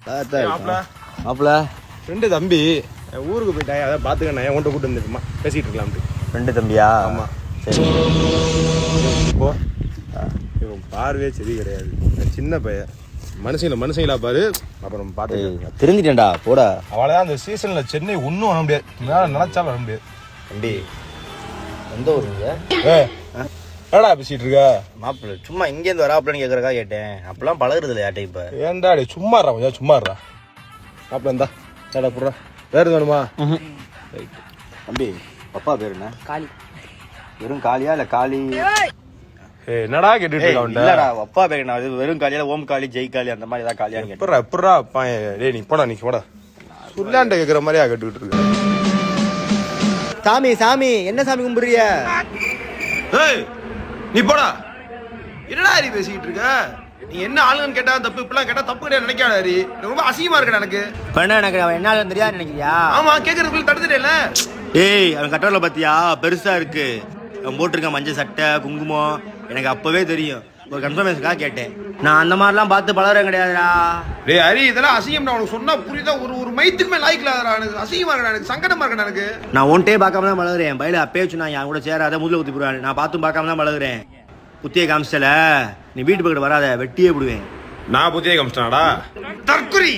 மாப்பிள்ள ரெண்டு தம்பி ஊருக்கு போயிட்டாங்க, அதை பார்த்துக்க நான் உன்ட்ட கூட்டு வந்துருமா பேசிட்டு இருக்கலாம்ட்டு. ரெண்டு தம்பியா? ஆமாம். சரி. இப்போ இவன் பார்வையே சரி கிடையாது, சின்ன பையன். மனுஷங்களா பாரு. அப்புறம் பார்த்து தெரிஞ்சிட்டேன்டா போட. அவளதான் அந்த சீசன்ல சென்னை ஒன்றும் வர முடியாது, மேலே நினைச்சாலும் வர முடியாது. தம்பி எந்த ஊருங்க? என்னடா பேசிட்டு இருக்க? மாப்பிள்ள சும்மா இங்கேருந்து வராப்பிலன்னு கேட்கறக்கா கேட்டேன். அப்பெல்லாம் பழகுறது இல்லை யார்ட்ட இப்ப. ஏன்டா சும்மாறா, கொஞ்சம் சும்மாறா. மாப்பிள்ள இருந்தா ஏடா புடுறா. வேறு வேணுமா? தம்பி அப்பா பேரு என்ன? காளி. வெறும் காளியா இல்ல காளி? என்னடா கேட்டுட்டு இருக்க? இல்லடா அப்பா பேரு என்ன? வெறும் காளியா ஓம் காளி ஜெய் காளி அந்த மாதிரி ஏதாவது காளியான்னு கேட்டேன். எப்படா டேய் நீ போடா, நீ போடா. சொல்லாண்ட கேட்குற மாதிரியா கேட்டுக்கிட்டு இருக்க? சாமி சாமி என்ன சாமி கும்பிடுறிய? நீ போடா. என்னடா நீ பேசிக்கிட்டு இருக்க? நீ என்ன ஆளுங்கன்னு கேட்டா தப்பு, இப்பெல்லாம் கேட்டா தப்பு கிடையாது நினைக்காதாரி. ரொம்ப அசிங்கமா இருக்கா எனக்கு. பண்ண எனக்கு அவன் என்ன ஆளுன்னு தெரியாது நினைக்கிறியா? ஆமா, கேட்கறதுக்குள்ள தடுத்துட்டேல. ஏய் அவன் கட்டோல பாத்தியா பெருசா இருக்கு. அவன் போட்டிருக்கான் மஞ்சள் சட்டை குங்குமம். எனக்கு அப்பவே தெரியும், ஒரு கன்ஃபர்மேஷனுக்காக கேட்டேன். நான் அந்த மாதிரிலாம் பார்த்து பழகிறேன் கிடையாதுடா. டேய் ஹரி, இதெல்லாம் அசிங்கம். உனக்கு சொன்னா புரியுதா? ஒரு மைத்துக்குமே லாய்க்கல. எனக்கு அசிங்கமா இருக்கா, எனக்கு சங்கடமா இருக்கா எனக்கு. நான் ஒன்ட்டே பார்க்காம தான் பழகுறேன். பயில அப்பே வச்சு நான் என் கூட சேராத முதல்ல ஊத்தி போடுவேன். நான் பார்த்தும் பார்க்காம தான் பழகுறேன். புத்திய காமிச்சல நீ வீட்டு பக்கத்துல வராத, வெட்டியே போடுவேன். நான் புத்திய காமிச்சிட்டாடா தற்குறி.